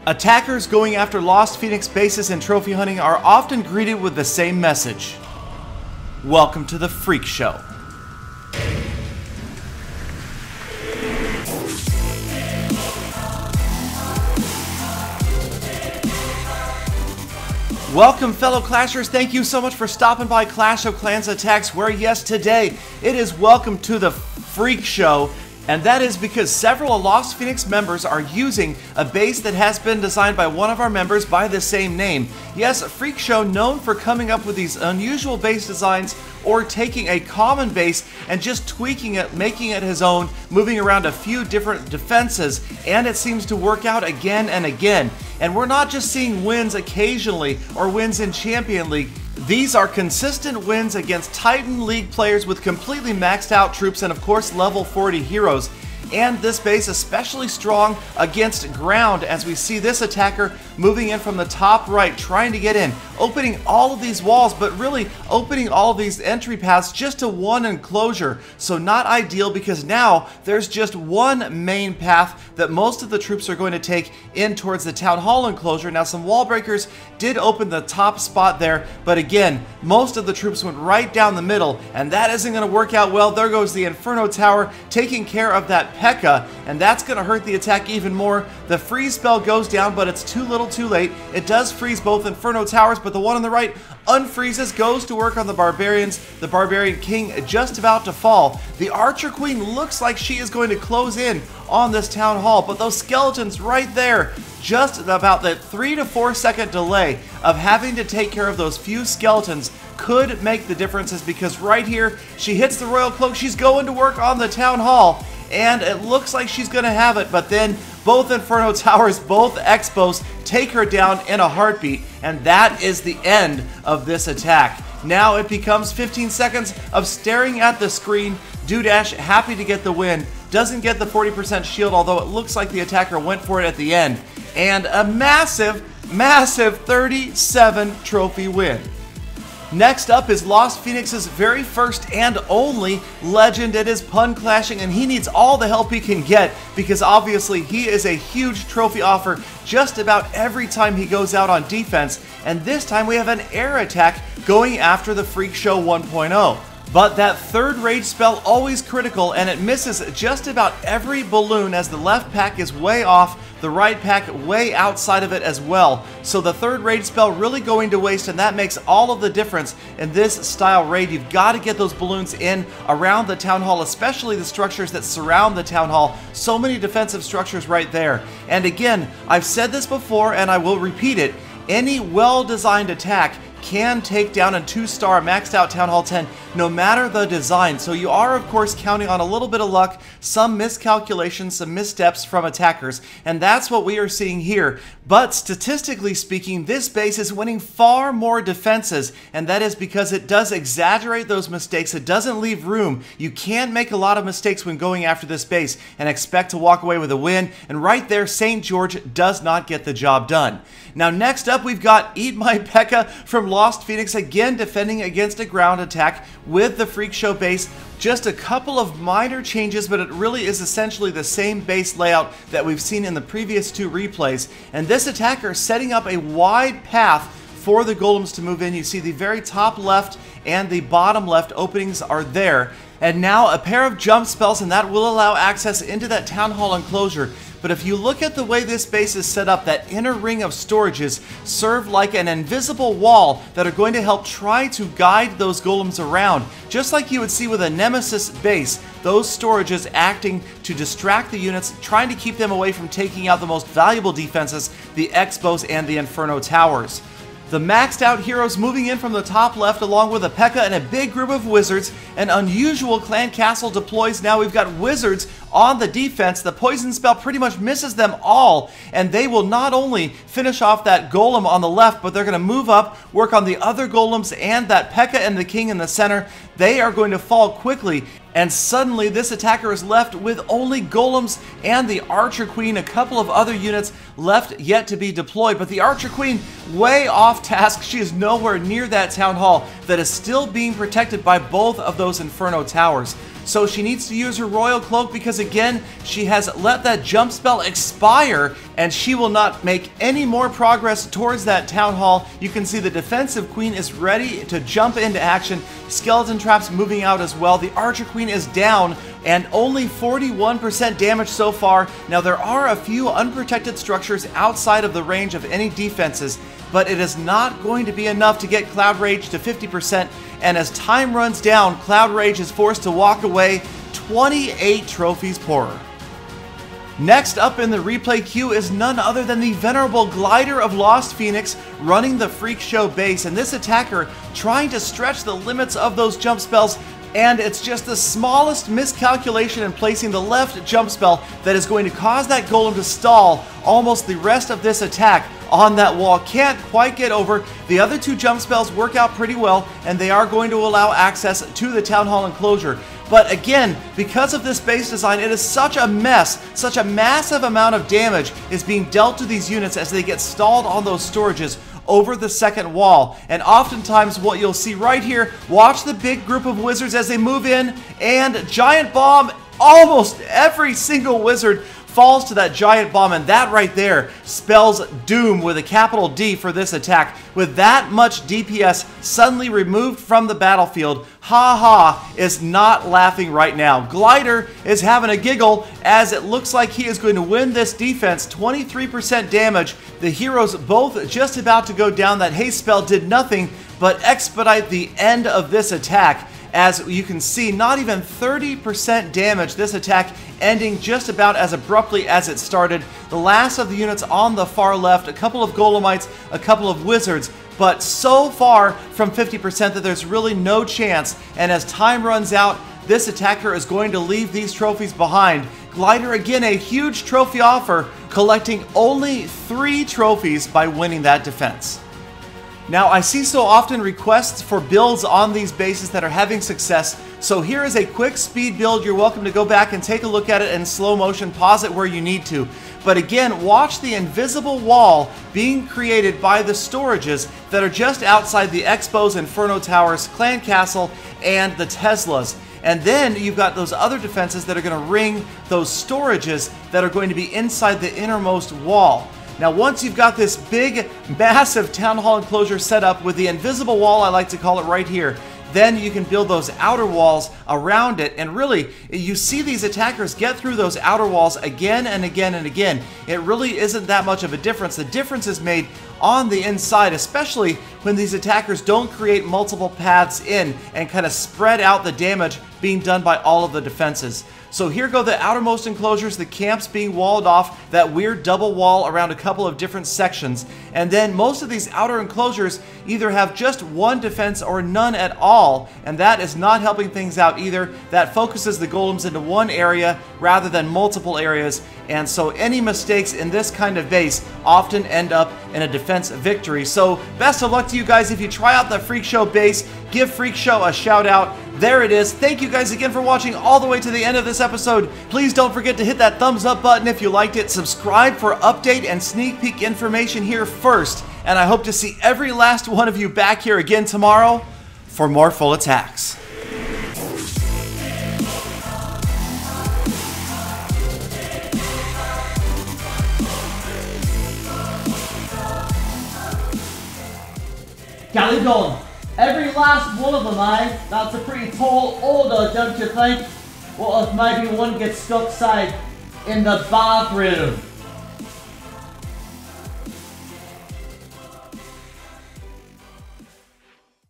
Attackers going after Lost Phoenix bases and trophy hunting are often greeted with the same message. Welcome to the Freak Show. Welcome, fellow Clashers. Thank you so much for stopping by Clash of Clans Attacks, where yes, today it is welcome to the Freak Show. And that is because several Lost Phoenix members are using a base that has been designed by one of our members by the same name. Yes, Freak Show, known for coming up with these unusual base designs or taking a common base and just tweaking it, making it his own, moving around a few different defenses, and it seems to work out again and again. And we're not just seeing wins occasionally or wins in Champion League. These are consistent wins against Titan League players with completely maxed out troops and of course level 40 heroes. And this base especially strong against ground, as we see this attacker moving in from the top right, trying to get in, opening all of these walls, but really opening all of these entry paths just to one enclosure. So not ideal, because now there's just one main path that most of the troops are going to take in towards the Town Hall enclosure. Now some wall breakers did open the top spot there, but again, most of the troops went right down the middle, and that isn't going to work out well. There goes the Inferno Tower taking care of that P.E.K.K.A, and that's going to hurt the attack even more. The freeze spell goes down, but it's too little too late. It does freeze both Inferno Towers, but the one on the right unfreezes, goes to work on the Barbarians. The Barbarian King just about to fall. The Archer Queen looks like she is going to close in on this Town Hall, but those skeletons right there, just about that 3 to 4 second delay of having to take care of those few skeletons could make the differences, because right here she hits the Royal Cloak, she's going to work on the Town Hall, and it looks like she's going to have it, but then both Inferno Towers, both Expos take her down in a heartbeat, and that is the end of this attack. Now it becomes 15 seconds of staring at the screen. Dudash happy to get the win, doesn't get the 40% shield, although it looks like the attacker went for it at the end, and a massive 37 trophy win. Next up is Lost Phoenix's very first and only legend. It is Pun Clashing, and he needs all the help he can get, because obviously he is a huge trophy offer just about every time he goes out on defense, and this time we have an air attack going after the Freak Show 1.0. But that third rage spell always critical, and it misses just about every balloon, as the left pack is way off, the right pack way outside of it as well. So the third raid spell really going to waste, and that makes all of the difference in this style raid. You've got to get those balloons in around the Town Hall, especially the structures that surround the Town Hall. So many defensive structures right there. And again, I've said this before and I will repeat it, any well-designed attack can take down a 2-star maxed out Town Hall 10 no matter the design. So you are of course counting on a little bit of luck, some miscalculations, some missteps from attackers, and that's what we are seeing here. But statistically speaking, this base is winning far more defenses, and that is because it does exaggerate those mistakes. It doesn't leave room. You can't make a lot of mistakes when going after this base and expect to walk away with a win, and right there St. George does not get the job done. Now next up we've got Eat My P.E.K.K.A from Lost Phoenix, again defending against a ground attack with the Freak Show base. Just a couple of minor changes, but it really is essentially the same base layout that we've seen in the previous 2 replays. And this attacker setting up a wide path for the golems to move in. You see the very top left and the bottom left openings are there. And now a pair of jump spells, and that will allow access into that Town Hall enclosure. But if you look at the way this base is set up, that inner ring of storages serve like an invisible wall that are going to help try to guide those golems around. Just like you would see with a Nemesis base, those storages acting to distract the units, trying to keep them away from taking out the most valuable defenses, the Expos and the Inferno Towers. The maxed out heroes moving in from the top left along with a P.E.K.K.A and a big group of wizards. An unusual clan castle deploys. Now we've got wizards on the defense. The poison spell pretty much misses them all, and they will not only finish off that golem on the left, but they're going to move up, work on the other golems and that P.E.K.K.A and the king in the center. They are going to fall quickly, and suddenly this attacker is left with only golems and the Archer Queen, a couple of other units left yet to be deployed. But the Archer Queen way off task. She is nowhere near that Town Hall that is still being protected by both of those Inferno Towers. So she needs to use her Royal Cloak, because again, she has let that jump spell expire and she will not make any more progress towards that town hall. You can see the defensive queen is ready to jump into action. Skeleton traps moving out as well. The archer queen is down and only 41% damage so far. Now there are a few unprotected structures outside of the range of any defenses, but it is not going to be enough to get Cloud Rage to 50%, and as time runs down, Cloud Rage is forced to walk away. 28 trophies poorer. Next up in the replay queue is none other than the venerable Glider of Lost Phoenix running the Freak Show base, and this attacker trying to stretch the limits of those jump spells, and it's just the smallest miscalculation in placing the left jump spell that is going to cause that golem to stall almost the rest of this attack on that wall. Can't quite get over. The other two jump spells work out pretty well, and they are going to allow access to the Town Hall enclosure. But again, because of this base design, it is such a mess. Such a massive amount of damage is being dealt to these units as they get stalled on those storages over the second wall. And oftentimes what you'll see right here, watch the big group of wizards as they move in, and giant bomb. Almost every single wizard falls to that giant bomb, and that right there spells doom with a capital D for this attack. With that much DPS suddenly removed from the battlefield, Ha is not laughing right now. Glider is having a giggle as it looks like he is going to win this defense. 23% damage. The heroes both just about to go down. That haste spell did nothing but expedite the end of this attack. As you can see, not even 30% damage. This attack ending just about as abruptly as it started. The last of the units on the far left, a couple of golemites, a couple of wizards, but so far from 50% that there's really no chance. And as time runs out, this attacker is going to leave these trophies behind. Glider, again, a huge trophy offer, collecting only 3 trophies by winning that defense. Now, I see so often requests for builds on these bases that are having success, so here is a quick speed build. You're welcome to go back and take a look at it in slow motion, pause it where you need to. But again, watch the invisible wall being created by the storages that are just outside the Expos, Inferno Towers, Clan Castle, and the Teslas. And then you've got those other defenses that are going to ring those storages that are going to be inside the innermost wall. Now, once you've got this big, massive Town Hall enclosure set up with the invisible wall, I like to call it right here, then you can build those outer walls around it. And really, you see these attackers get through those outer walls again and again and again. It really isn't that much of a difference. The difference is made on the inside, especially when these attackers don't create multiple paths in and kind of spread out the damage being done by all of the defenses. So here go the outermost enclosures, the camps being walled off, that weird double wall around a couple of different sections. And then most of these outer enclosures either have just one defense or none at all, and that is not helping things out either. That focuses the golems into one area rather than multiple areas, and so any mistakes in this kind of base often end up in a defense victory. So best of luck to you guys if you try out the Freak Show base. Give Freak Show a shout out. There it is. Thank you guys again for watching all the way to the end of this episode. Please don't forget to hit that thumbs up button if you liked it. Subscribe for update and sneak peek information here first. And I hope to see every last one of you back here again tomorrow for more full attacks. Galadon, every last one of them, eh? That's a pretty tall order, don't you think? What if maybe one gets stuck, say, in the bathroom?